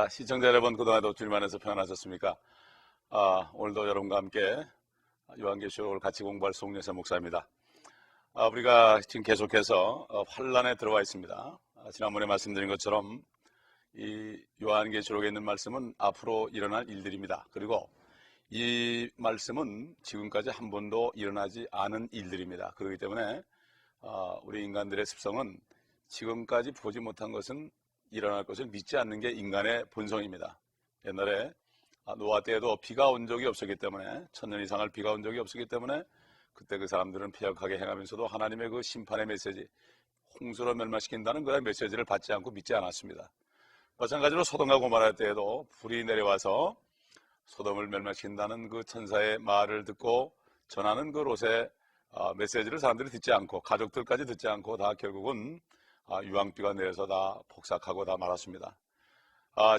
시청자 여러분, 그동안도 주님 안에서 평안하셨습니까? 오늘도 여러분과 함께 요한계시록을 같이 공부할 송여세 목사입니다. 우리가 지금 계속해서 환란에 들어와 있습니다. 지난번에 말씀드린 것처럼 이 요한계시록에 있는 말씀은 앞으로 일어날 일들입니다. 그리고 이 말씀은 지금까지 한 번도 일어나지 않은 일들입니다. 그렇기 때문에 우리 인간들의 습성은 지금까지 보지 못한 것은 일어날 것을 믿지 않는 게 인간의 본성입니다. 옛날에 노아 때에도 비가 온 적이 없었기 때문에, 1000년 이상을 비가 온 적이 없었기 때문에 그때 그 사람들은 패역하게 행하면서도 하나님의 그 심판의 메시지, 홍수로 멸망시킨다는 그런 메시지를 받지 않고 믿지 않았습니다. 마찬가지로 소돔과 고모라 때에도 불이 내려와서 소돔을 멸망시킨다는 그 천사의 말을 듣고 전하는 그 롯의 메시지를 사람들이 듣지 않고, 가족들까지 듣지 않고 다 결국은 유황비가 내려서 다 폭삭하고 다 말았습니다.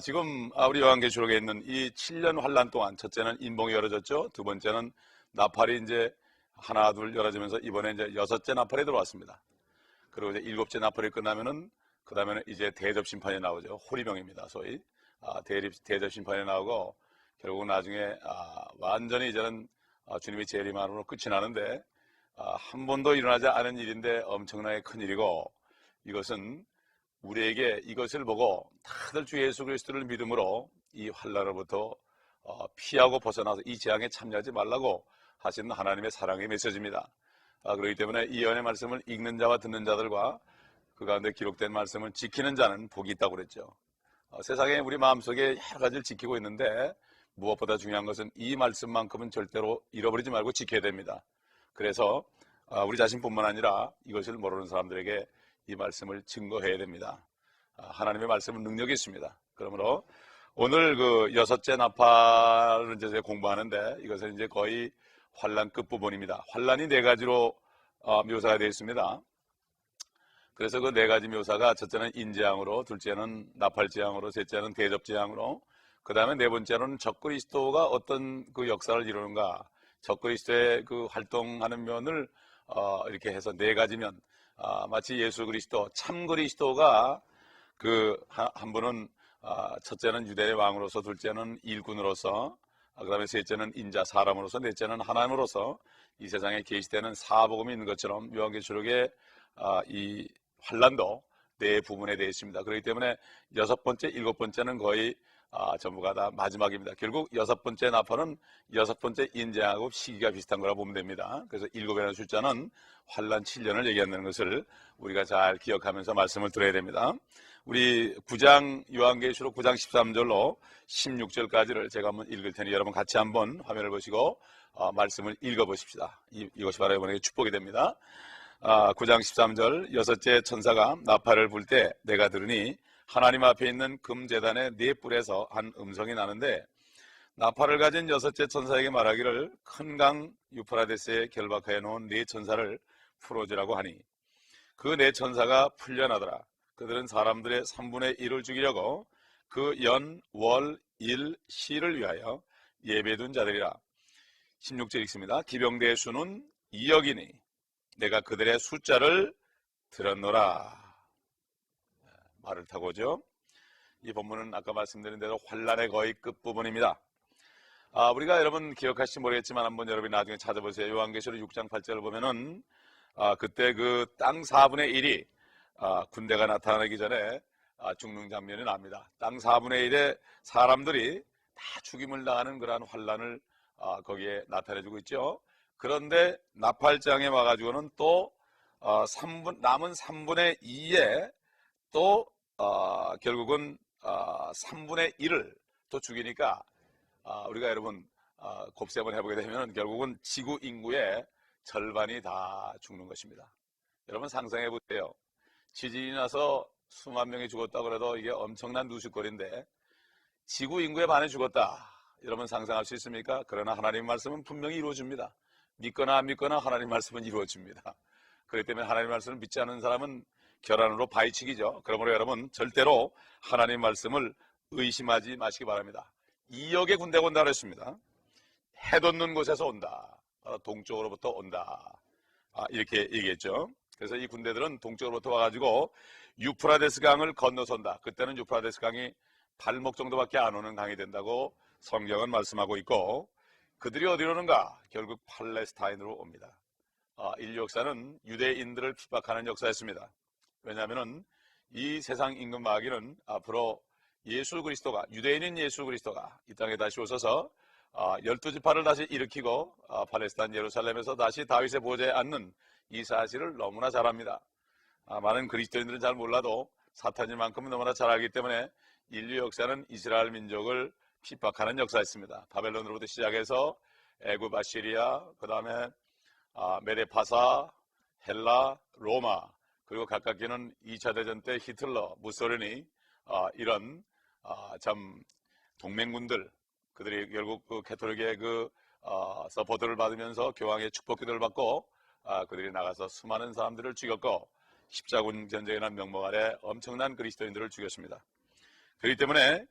지금 우리 요한계시록에 있는 이 7년 환란 동안, 첫째는 인봉이 열어졌죠. 두 번째는 나팔이 이제 하나 둘 열어지면서 이번에 이제 6째 나팔이 들어왔습니다. 그리고 이제 7째 나팔이 끝나면은 그 다음에는 이제 대접심판이 나오죠. 호리병입니다. 소위 대접심판이 나오고 결국 나중에 완전히 이제는 주님의 재림으로 끝이 나는데, 한 번도 일어나지 않은 일인데 엄청나게 큰 일이고, 이것은 우리에게 이것을 보고 다들 주 예수 그리스도를 믿음으로 이 환난으로부터 피하고 벗어나서 이 재앙에 참여하지 말라고 하시는 하나님의 사랑의 메시지입니다. 그렇기 때문에 이 예언의 말씀을 읽는 자와 듣는 자들과 그 가운데 기록된 말씀을 지키는 자는 복이 있다고 그랬죠. 세상에 우리 마음속에 여러 가지를 지키고 있는데 무엇보다 중요한 것은 이 말씀만큼은 절대로 잃어버리지 말고 지켜야 됩니다. 그래서 우리 자신뿐만 아니라 이것을 모르는 사람들에게 이 말씀을 증거해야 됩니다. 하나님의 말씀은 능력이 있습니다. 그러므로 오늘 그 6째 나팔을 이제 공부하는데, 이것은 이제 거의 환란 끝부분입니다. 환란이 4가지로 묘사가 되어 있습니다. 그래서 그 4가지 묘사가, 첫째는 인재앙으로, 둘째는 나팔재앙으로, 셋째는 대접재앙으로, 그 다음에 4번째로는 적그리스도가 어떤 그 역사를 이루는가, 적그리스도의 그 활동하는 면을 이렇게 해서 4가지면, 마치 예수 그리스도, 참 그리스도가 한 분은 첫째는 유대의 왕으로서, 둘째는 일꾼으로서, 그 다음에 셋째는 인자 사람으로서, 넷째는 하나님으로서 이 세상에 계시되는 사복음이 있는 것처럼 요한계시록에 이 환란도 4부분에 되어 있습니다. 그렇기 때문에 6번째, 7번째는 거의 전부가 다 마지막입니다. 결국 6번째 나팔은 6번째 인재하고 시기가 비슷한 거라 보면 됩니다. 그래서 7이라는 숫자는 환란 7년을 얘기한다는 것을 우리가 잘 기억하면서 말씀을 들어야 됩니다. 우리 9장, 요한계시록 9장 13절로 16절까지를 제가 한번 읽을 테니 여러분 같이 한번 화면을 보시고 말씀을 읽어보십시다. 이것이 바로 이번에 축복이 됩니다. 9장 13절, 6째 천사가 나팔을 불 때 내가 들으니 하나님 앞에 있는 금제단의 4뿔에서 한 음성이 나는데, 나팔을 가진 6째 천사에게 말하기를 큰 강 유프라데스에 결박하여 놓은 4천사를 풀어주라고 하니, 그 4천사가 풀려나더라. 그들은 사람들의 3분의 1을 죽이려고 그 연, 월, 일, 시를 위하여 예배둔 자들이라. 16절 읽습니다. 기병대의 수는 2억이니 내가 그들의 숫자를 들었노라. 말을 타고죠. 이 본문은 아까 말씀드린 대로 환란의 거의 끝부분입니다. 우리가 여러분 기억하실지 모르겠지만 한번 여러분이 나중에 찾아보세요. 요한계시록 6장 8절을 보면은 그때 그 땅 4분의 1이 군대가 나타나기 전에 죽는 장면이 납니다. 땅 4분의 1의 사람들이 다 죽임을 당하는 그러한 환란을 거기에 나타내주고 있죠. 그런데 나팔장에 와가지고는 또 남은 3분의 2에 또 결국은 3분의 1을 또 죽이니까 우리가 여러분 곱셈을 해보게 되면 결국은 지구 인구의 절반이 다 죽는 것입니다. 여러분 상상해 보세요. 지진이 나서 수만 명이 죽었다고 해도 이게 엄청난 누식거리인데 지구 인구의 반이 죽었다. 여러분 상상할 수 있습니까? 그러나 하나님의 말씀은 분명히 이루어집니다. 믿거나 안 믿거나 하나님의 말씀은 이루어집니다. 그렇기 때문에 하나님의 말씀을 믿지 않는 사람은 결함으로 바위치기죠. 그러므로 여러분 절대로 하나님의 말씀을 의심하지 마시기 바랍니다. 2억의 군대가 온다 그랬습니다. 해 돋는 곳에서 온다. 동쪽으로부터 온다. 이렇게 얘기했죠. 그래서 이 군대들은 동쪽으로부터 와가지고 유프라데스 강을 건너선다. 그때는 유프라데스 강이 발목 정도밖에 안 오는 강이 된다고 성경은 말씀하고 있고, 그들이 어디로 오는가? 결국 팔레스타인으로 옵니다. 인류 역사는 유대인들을 핍박하는 역사였습니다. 왜냐하면 이 세상 임금 마귀는 앞으로 예수 그리스도가, 유대인인 예수 그리스도가 이 땅에 다시 오셔서 12지파를 다시 일으키고 팔레스타인 예루살렘에서 다시 다윗의 보좌에 앉는 이 사실을 너무나 잘 압니다. 많은 그리스도인들은 잘 몰라도 사탄일만큼은 너무나 잘 알기 때문에 인류 역사는 이스라엘 민족을 핍박하는 역사였습니다. 바벨론으로부터 시작해서 애굽, 아시리아, 그 다음에 메데파사, 헬라, 로마, 그리고 가깝게는 2차 대전 때 히틀러, 무소리니, 이런 참 동맹군들, 그들이 결국 그 캐톨릭의 서포트를 받으면서 교황의 축복기도를 받고 그들이 나가서 수많은 사람들을 죽였고 십자군 전쟁이라는 명목 아래 엄청난 그리스도인들을 죽였습니다. 그렇기 때문에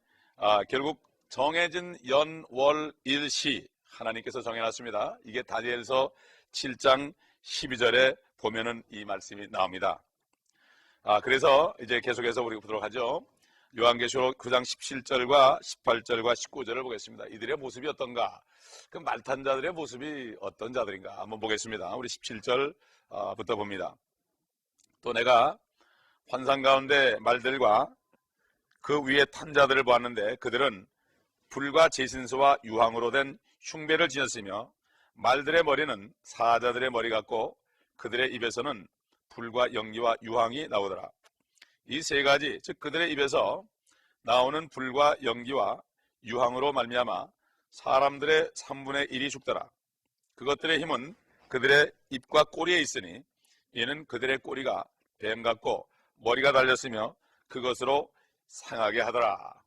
결국 정해진 연, 월, 일시 하나님께서 정해놨습니다. 이게 다니엘서 7장 12절에 보면은 이 말씀이 나옵니다. 그래서 이제 계속해서 우리가 보도록 하죠. 요한계시록 9장 17절과 18절과 19절을 보겠습니다. 이들의 모습이 어떤가? 그 말탄 자들의 모습이 어떤 자들인가? 한번 보겠습니다. 우리 17절부터 봅니다. 또 내가 환상 가운데 말들과 그 위에 탄 자들을 보았는데 그들은 불과 제신소와 유황으로 된 흉배를 지녔으며 말들의 머리는 사자들의 머리 같고 그들의 입에서는 불과 연기와 유황이 나오더라. 이 세 가지, 즉 그들의 입에서 나오는 불과 연기와 유황으로 말미암아 사람들의 3분의 1이 죽더라. 그것들의 힘은 그들의 입과 꼬리에 있으니 이는 그들의 꼬리가 뱀 같고 머리가 달렸으며 그것으로 상하게 하더라.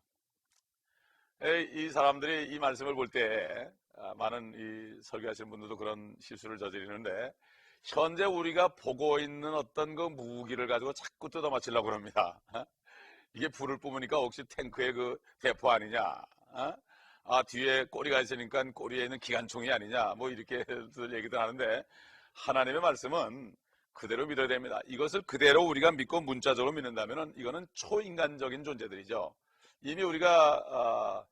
이 사람들이 이 말씀을 볼 때 많은 이 설교하시는 분들도 그런 실수를 저지르는데 현재 우리가 보고 있는 어떤 그 무기를 가지고 자꾸 뜯어 맞추려고 그럽니다. 이게 불을 뿜으니까 혹시 탱크의 그 대포 아니냐? 뒤에 꼬리가 있으니까 꼬리에 있는 기관총이 아니냐? 뭐 이렇게 얘기도 하는데 하나님의 말씀은 그대로 믿어야 됩니다. 이것을 그대로 우리가 믿고 문자적으로 믿는다면 이거는 초인간적인 존재들이죠. 이미 우리가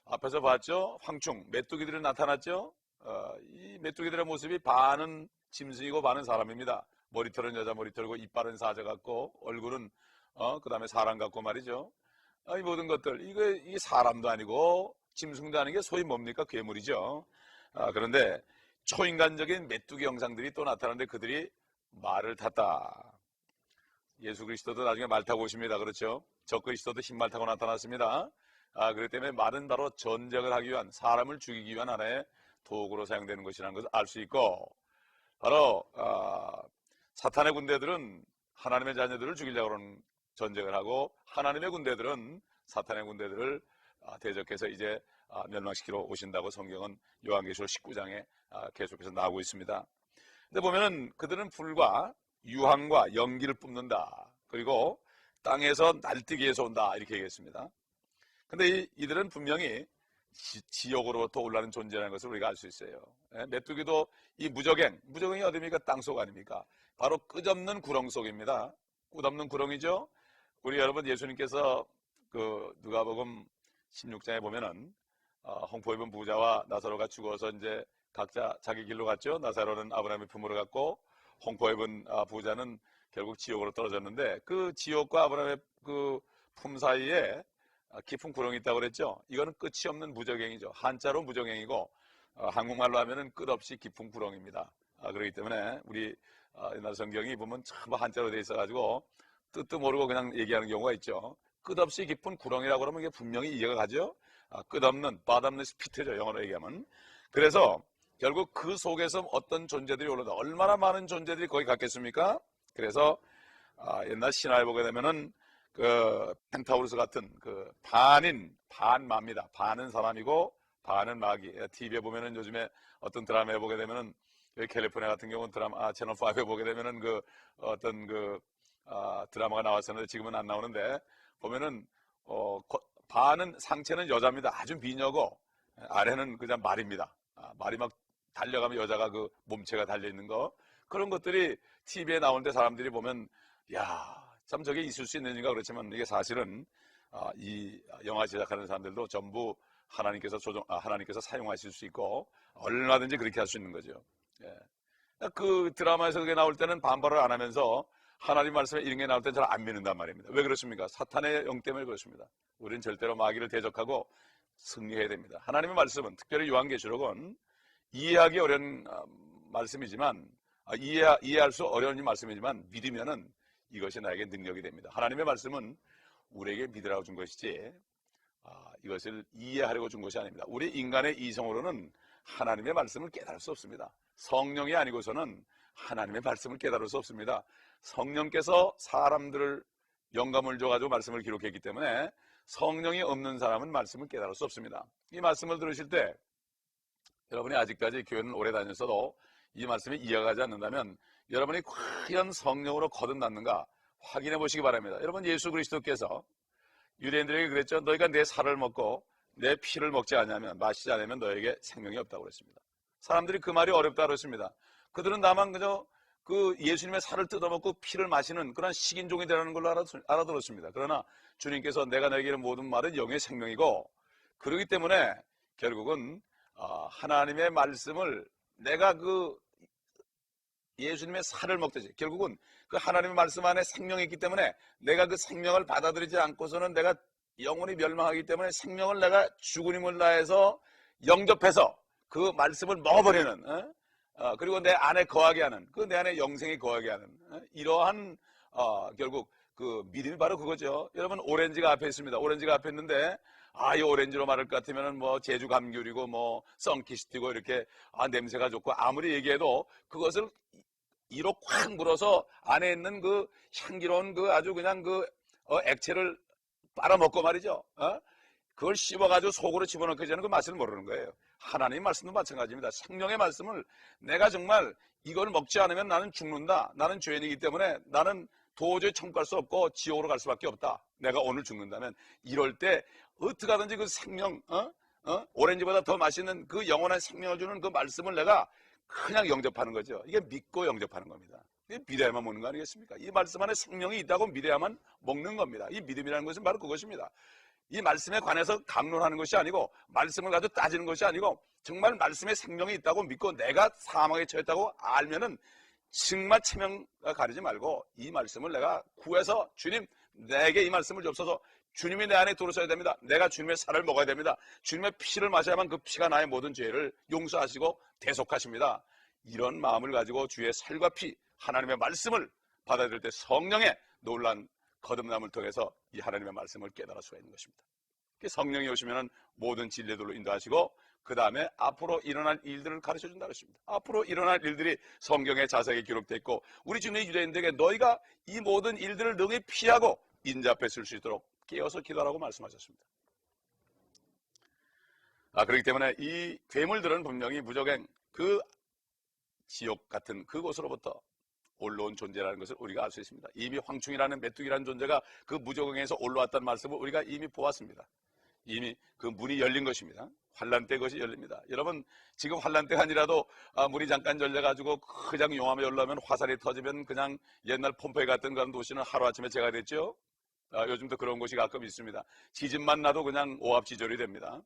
앞에서 봤죠. 황충, 메뚜기들이 나타났죠. 이 메뚜기들의 모습이 반은 짐승이고 반은 사람입니다. 머리털은 여자 머리털이고 이빨은 사자 같고 얼굴은 그 다음에 사람 같고 말이죠. 이 모든 것들 이게 사람도 아니고 짐승도 아닌 게 소위 뭡니까? 괴물이죠. 그런데 초인간적인 메뚜기 형상들이 또 나타나는데 그들이 말을 탔다. 예수 그리스도도 나중에 말 타고 오십니다. 그렇죠? 저 그리스도도 흰말 타고 나타났습니다. 그렇기 때문에 말은 바로 전쟁을 하기 위한, 사람을 죽이기 위한 하나의 도구로 사용되는 것이라는 것을 알 수 있고, 바로 사탄의 군대들은 하나님의 자녀들을 죽이려고 하는 전쟁을 하고 하나님의 군대들은 사탄의 군대들을 대적해서 이제 멸망시키러 오신다고 성경은 요한계시록 19장에 계속해서 나오고 있습니다. 근데 보면은 그들은 불과 유황과 연기를 뿜는다. 그리고 땅에서 날뛰기 위해서 온다. 이렇게 얘기했습니다. 근데 이들은 분명히 지옥으로부터 올라오는 존재라는 것을 우리가 알 수 있어요. 메뚜기도 이 무저갱이 어디입니까? 땅속 아닙니까? 바로 끝없는 구렁 속입니다. 끝없는 구렁이죠. 우리 여러분 예수님께서 그 누가복음 16장에 보면은 홍포 입은 부자와 나사로가 죽어서 이제 각자 자기 길로 갔죠. 나사로는 아브라함의 품으로 갔고 홍포 입은 부자는 결국 지옥으로 떨어졌는데 그 지옥과 아브라함의 그 품 사이에 깊은 구렁이 있다고 그랬죠. 이거는 끝이 없는 무저갱이죠. 한자로 무저갱이고 한국말로 하면은 끝없이 깊은 구렁입니다. 그렇기 때문에 우리 옛날 성경이 보면 참 한자로 돼 있어가지고 뜻도 모르고 그냥 얘기하는 경우가 있죠. 끝없이 깊은 구렁이라고 그러면 이게 분명히 이해가 가죠. 끝없는 bottomless pit죠. 영어로 얘기하면. 그래서 결국 그 속에서 어떤 존재들이 올라다 얼마나 많은 존재들이 거기 갔겠습니까? 그래서 옛날 신화에 보게 되면은 그 펜타우루스 같은 그 반마입니다. 반은 사람이고 반은 마귀. TV에 보면은 요즘에 어떤 드라마에 보게 되면은 캘리포니아 같은 경우는 드라마 채널 5에 보게 되면은 그 어떤 그 드라마가 나왔었는데 지금은 안 나오는데 보면은 반은 상체는 여자입니다. 아주 미녀고 아래는 그냥 말입니다. 말이 막 달려가면 여자가 그 몸체가 달려 있는 거 그런 것들이 TV에 나오는데 사람들이 보면 야. 참 저게 있을 수 있는지가 그렇지만 이게 사실은 이 영화 제작하는 사람들도 전부 하나님께서 사용하실 수 있고 얼마든지 그렇게 할 수 있는 거죠. 예. 그 드라마에서 그게 나올 때는 반발을 안 하면서 하나님 말씀에 이런 게 나올 때 잘 안 믿는단 말입니다. 왜 그렇습니까? 사탄의 영 때문에 그렇습니다. 우리는 절대로 마귀를 대적하고 승리해야 됩니다. 하나님의 말씀은, 특별히 요한계시록은 이해하기 어려운 말씀이지만, 이해할 수 어려운 말씀이지만 믿으면은 이것이 나에게 능력이 됩니다. 하나님의 말씀은 우리에게 믿으라고 준 것이지 이것을 이해하려고 준 것이 아닙니다. 우리 인간의 이성으로는 하나님의 말씀을 깨달을 수 없습니다. 성령이 아니고서는 하나님의 말씀을 깨달을 수 없습니다. 성령께서 사람들을 영감을 줘가지고 말씀을 기록했기 때문에 성령이 없는 사람은 말씀을 깨달을 수 없습니다. 이 말씀을 들으실 때 여러분이 아직까지 교회는 오래 다녔어도 이 말씀이 이해가지 않는다면 여러분이 과연 성령으로 거듭났는가 확인해 보시기 바랍니다. 여러분, 예수 그리스도께서 유대인들에게 그랬죠. 너희가 내 살을 먹고 내 피를 먹지 않으면, 마시지 않으면 너에게 생명이 없다고 그랬습니다. 사람들이 그 말이 어렵다 그랬습니다. 그들은 다만 그저 그 예수님의 살을 뜯어먹고 피를 마시는 그런 식인종이 되라는 걸로 알아들었습니다. 그러나 주님께서 내가 너에게 이르는 모든 말은 영의 생명이고, 그렇기 때문에 결국은 하나님의 말씀을 내가 그 예수님의 살을 먹듯이 결국은 그 하나님의 말씀 안에 생명이 있기 때문에 내가 그 생명을 받아들이지 않고서는 내가 영원히 멸망하기 때문에 생명을 내가 죽으림을 다해서 영접해서 그 말씀을 먹어버리는, 그리고 내 안에 거하게 하는, 그 내 안에 영생이 거하게 하는, 이러한 결국 그 믿음이 바로 그거죠. 여러분, 오렌지가 앞에 있습니다. 오렌지가 앞에 있는데 이 오렌지로 말할 것 같으면 뭐 제주 감귤이고 뭐 썬키스티고 이렇게 냄새가 좋고 아무리 얘기해도 그것을 이로 콱 물어서 안에 있는 그 향기로운 그 아주 그냥 그 액체를 빨아먹고 말이죠. 그걸 씹어가지고 속으로 집어넣기 전에 그 맛을 모르는 거예요. 하나님의 말씀도 마찬가지입니다. 성령의 말씀을 내가 정말 이걸 먹지 않으면 나는 죽는다. 나는 죄인이기 때문에 나는 도저히 천국 갈 수 없고 지옥으로 갈 수밖에 없다. 내가 오늘 죽는다면 이럴 때 어떻게 하든지 그 생명, 오렌지보다 더 맛있는 그 영원한 생명을 주는 그 말씀을 내가 그냥 영접하는 거죠. 이게 믿고 영접하는 겁니다. 믿어야만 먹는 거 아니겠습니까? 이 말씀 안에 생명이 있다고 믿어야만 먹는 겁니다. 이 믿음이라는 것은 바로 그것입니다. 이 말씀에 관해서 강론하는 것이 아니고, 말씀을 가지고 따지는 것이 아니고, 정말 말씀에 생명이 있다고 믿고 내가 사망에 처했다고 알면은 정말 체면가 가리지 말고 이 말씀을 내가 구해서 주님 내게 이 말씀을 줍소서. 주님이 내 안에 들어서야 됩니다. 내가 주님의 살을 먹어야 됩니다. 주님의 피를 마셔야만 그 피가 나의 모든 죄를 용서하시고 대속하십니다. 이런 마음을 가지고 주의 살과 피, 하나님의 말씀을 받아들일 때 성령의 놀란 거듭남을 통해서 이 하나님의 말씀을 깨달을 수가 있는 것입니다. 성령이 오시면 모든 진리들로 인도하시고 그 다음에 앞으로 일어날 일들을 가르쳐준다 그랬습니다. 앞으로 일어날 일들이 성경에 자세하게 기록되어 있고, 우리 주님의 유대인들에게 너희가 이 모든 일들을 능히 피하고 인자 앞에 쓸 수 있도록 깨어서 기도하라고 말씀하셨습니다. 그렇기 때문에 이 괴물들은 분명히 무적행, 그 지옥 같은 그곳으로부터 올라온 존재라는 것을 우리가 알 수 있습니다. 이미 황충이라는 메뚜기라는 존재가 그 무적행에서 올라왔다는 말씀을 우리가 이미 보았습니다. 이미 그 문이 열린 것입니다. 환란 때 그것이 열립니다. 여러분, 지금 환란 때가 아니라도 문이 잠깐 열려가지고 그냥 용암에 올라오면 화살이 터지면 그냥 옛날 폼페이 같은 그런 도시는 하루아침에 제가 됐죠. 요즘도 그런 곳이 가끔 있습니다. 지진만 나도 그냥 오합지졸이 됩니다.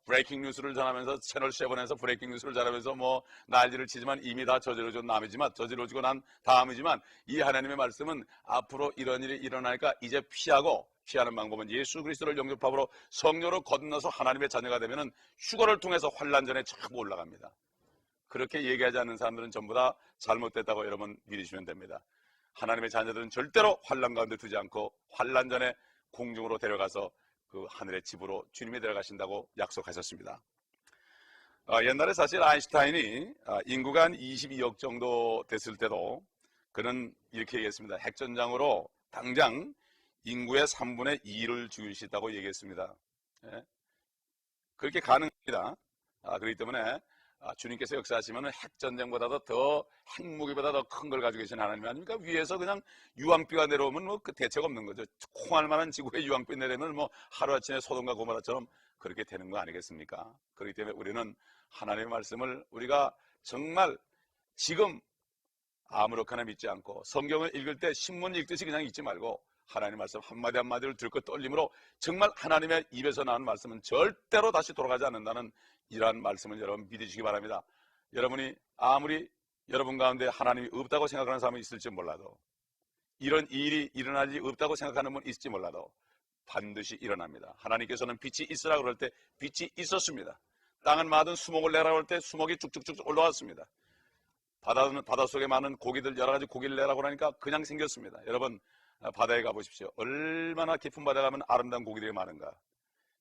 브레이킹 뉴스를 전하면서 채널 7에서 브레이킹 뉴스를 전하면서 뭐 난리를 치지만 이미 다 저지러지고 난 다음이지만 이 하나님의 말씀은 앞으로 이런 일이 일어나니까 이제 피하는 방법은 예수 그리스도를 영접함으로 성령으로 거듭나서 하나님의 자녀가 되면은 휴거를 통해서 환란 전에 전부 올라갑니다. 그렇게 얘기하지 않는 사람들은 전부 다 잘못됐다고 여러분 믿으시면 됩니다. 하나님의 자녀들은 절대로 환란 가운데 두지 않고 환란 전에 공중으로 데려가서 그 하늘의 집으로 주님이 데려가신다고 약속하셨습니다. 옛날에 사실 아인슈타인이 인구가 한 22억 정도 됐을 때도 그는 이렇게 얘기했습니다. 핵전장으로 당장 인구의 3분의 2를 죽일 수 있다고 얘기했습니다. 그렇게 가능합니다. 그렇기 때문에 주님께서 역사하시면 핵전쟁보다도 더 핵무기보다 더 큰 걸 가지고 계신 하나님 아닙니까? 위에서 그냥 유황비가 내려오면 뭐 그 대책 없는 거죠. 콩할 만한 지구에 유황비 내리면 뭐 하루아침에 소돔과 고모라처럼 그렇게 되는 거 아니겠습니까? 그렇기 때문에 우리는 하나님의 말씀을 우리가 정말 지금 아무렇게나 믿지 않고 성경을 읽을 때 신문 읽듯이 그냥 읽지 말고 하나님 말씀 한마디 한마디를 들고 떨림으로 정말 하나님의 입에서 나온 말씀은 절대로 다시 돌아가지 않는다는 이러한 말씀을 여러분 믿으시기 바랍니다. 여러분이 아무리 여러분 가운데 하나님이 없다고 생각하는 사람이 있을지 몰라도, 이런 일이 일어날 리 없다고 생각하는 분 있을지 몰라도 반드시 일어납니다. 하나님께서는 빛이 있으라 그럴 때 빛이 있었습니다. 땅은 마든 수목을 내라 그럴 때 수목이 쭉쭉쭉 올라왔습니다. 바닷속에 많은 고기들, 여러 가지 고기를 내라고 하니까 그냥 생겼습니다. 여러분, 바다에 가보십시오. 얼마나 깊은 바다에 가면 아름다운 고기들이 많은가.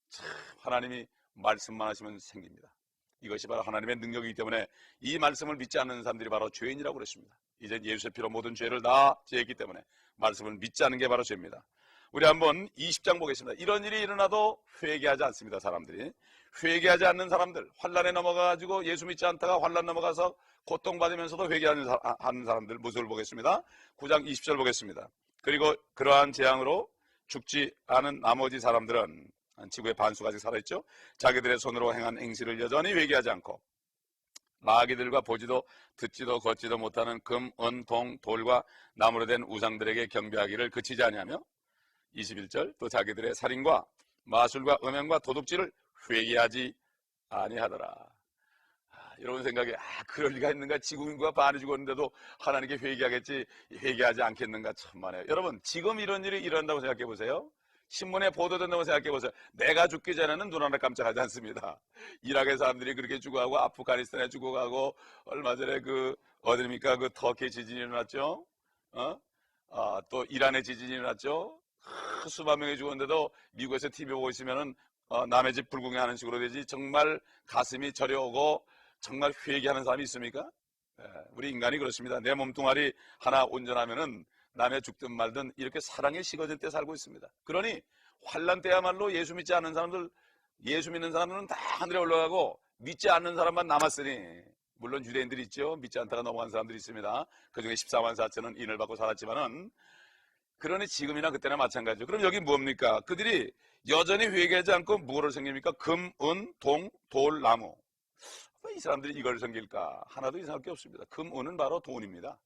참, 하나님이 말씀만 하시면 생깁니다. 이것이 바로 하나님의 능력이기 때문에 이 말씀을 믿지 않는 사람들이 바로 죄인이라고 그랬습니다. 이제 예수의 피로 모든 죄를 다 제했기 때문에 말씀을 믿지 않는 게 바로 죄입니다. 우리 한번 20장 보겠습니다. 이런 일이 일어나도 회개하지 않습니다. 사람들이 회개하지 않는 사람들, 환난에 넘어가가지고 예수 믿지 않다가 환난 넘어가서 고통받으면서도 회개하는 사람들 모습을 보겠습니다. 9장 20절 보겠습니다. 그리고 그러한 재앙으로 죽지 않은 나머지 사람들은, 지구의 반수가 아직 살아있죠. 자기들의 손으로 행한 행실을 여전히 회개하지 않고 마귀들과 보지도 듣지도 걷지도 못하는 금, 은, 동, 돌과 나무로 된 우상들에게 경배하기를 그치지 아니하며 21절 또 자기들의 살인과 마술과 음행과 도둑질을 회개하지 아니하더라. 여러분 생각에 그럴 리가 있는가? 지구 인구가 반이 죽었는데도 하나님께 회개하겠지, 회개하지 않겠는가? 천만에요. 여러분, 지금 이런 일이 일어난다고 생각해 보세요. 신문에 보도된다고 생각해 보세요. 내가 죽기 전에는 눈 하나 깜짝하지 않습니다. 이라크의 사람들이 그렇게 죽어가고 아프가니스탄에 죽어가고, 얼마 전에 어디입니까? 터키 지진이 일어났죠. 또 이란의 지진이 일어났죠. 수만 명이 죽었는데도 미국에서 TV 보고 있으면은 남의 집 불궁이 하는 식으로 되지, 정말 가슴이 저려오고 정말 회개하는 사람이 있습니까? 우리 인간이 그렇습니다. 내 몸뚱아리 하나 온전하면은 남의 죽든 말든 이렇게 사랑에 식어질 때 살고 있습니다. 그러니 환난 때야말로 예수 믿지 않는 사람들, 예수 믿는 사람들은 다 하늘에 올라가고 믿지 않는 사람만 남았으니, 물론 유대인들이 있죠. 믿지 않다가 넘어간 사람들이 있습니다. 그중에 14만 4천은 인을 받고 살았지만은, 그러니 지금이나 그때나 마찬가지죠. 그럼 여기 뭡니까? 그들이 여전히 회개하지 않고 무엇을 섬깁니까? 금, 은, 동, 돌, 나무. 왜 이 사람들이 이걸 섬길까? 하나도 이상할 게 없습니다. 금, 은은 바로 돈입니다.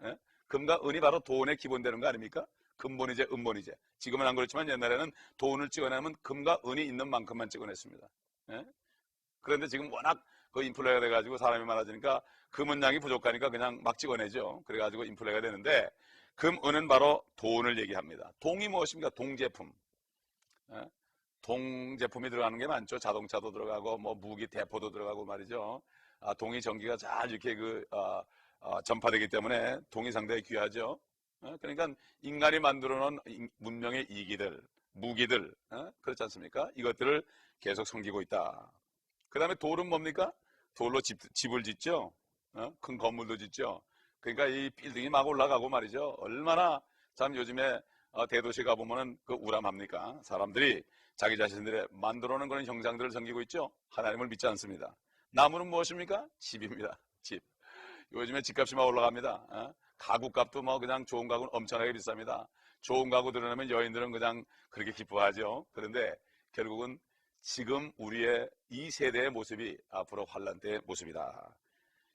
예? 금과 은이 바로 돈의 기본 되는 거 아닙니까? 금본이제, 은본이제. 지금은 안 그렇지만 옛날에는 돈을 찍어내면 금과 은이 있는 만큼만 찍어냈습니다. 예? 그런데 지금 워낙 인플레가 돼가지고 사람이 많아지니까 금은 양이 부족하니까 그냥 막 찍어내죠. 그래가지고 인플레가 되는데, 금, 은은 바로 돈을 얘기합니다. 동이 무엇입니까? 동제품. 예? 동제품이 들어가는 게 많죠. 자동차도 들어가고, 무기, 대포도 들어가고 말이죠. 동이 전기가 잘 이렇게 전파되기 때문에 동이 상당히 귀하죠. 그러니까 인간이 만들어 놓은 문명의 이기들, 무기들, 그렇지 않습니까? 이것들을 계속 섬기고 있다. 그 다음에 돌은 뭡니까? 돌로 집을 짓죠. 큰 건물도 짓죠. 그러니까 이 빌딩이 막 올라가고 말이죠. 얼마나 참 요즘에 대도시 가보면은 우람합니까? 사람들이 자기 자신들의 만들어 놓은 그런 형상들을 섬기고 있죠. 하나님을 믿지 않습니다. 나무는 무엇입니까? 집입니다. 집. 요즘에 집값이 막 올라갑니다. 가구값도 그냥 좋은 가구는 엄청나게 비쌉니다. 좋은 가구 들어놓으면 여인들은 그냥 그렇게 기뻐하죠. 그런데 결국은 지금 우리의 이 세대의 모습이 앞으로 환난 때의 모습이다.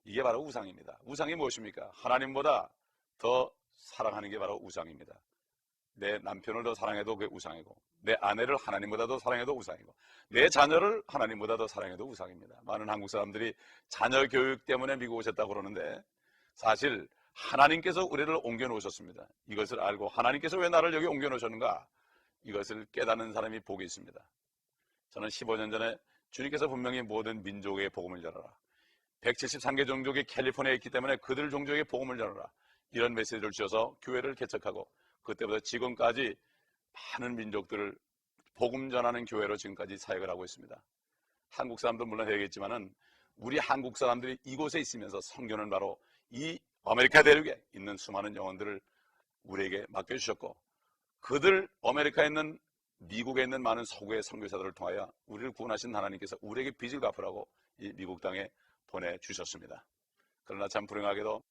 이게 바로 우상입니다. 우상이 무엇입니까? 하나님보다 더 사랑하는 게 바로 우상입니다. 내 남편을 더 사랑해도 그게 우상이고, 내 아내를 하나님보다 더 사랑해도 우상이고, 내 자녀를 하나님보다 더 사랑해도 우상입니다. 많은 한국 사람들이 자녀 교육 때문에 미국 오셨다고 그러는데, 사실 하나님께서 우리를 옮겨 놓으셨습니다. 이것을 알고 하나님께서 왜 나를 여기 옮겨 놓으셨는가? 이것을 깨닫는 사람이 복이 있습니다. 저는 15년 전에 주님께서 분명히 모든 민족의 복음을 열어라, 173개 종족이 캘리포니아에 있기 때문에 그들 종족의 복음을 열어라, 이런 메시지를 주셔서 교회를 개척하고, 그때부터 지금까지 많은 민족들을 복음 전하는 교회로 지금까지 사역을 하고 있습니다. 한국 사람도 물론 해야겠지만은 우리 한국 사람들이 이곳에 있으면서 성교는 바로 이 아메리카 대륙에 있는 수많은 영혼들을 우리에게 맡겨주셨고, 그들 아메리카에 있는, 미국에 있는 많은 서구의 선교사들을 통하여 우리를 구원하신 하나님께서 우리에게 빚을 갚으라고 이 미국 땅에 보내주셨습니다. 그러나 참 불행하게도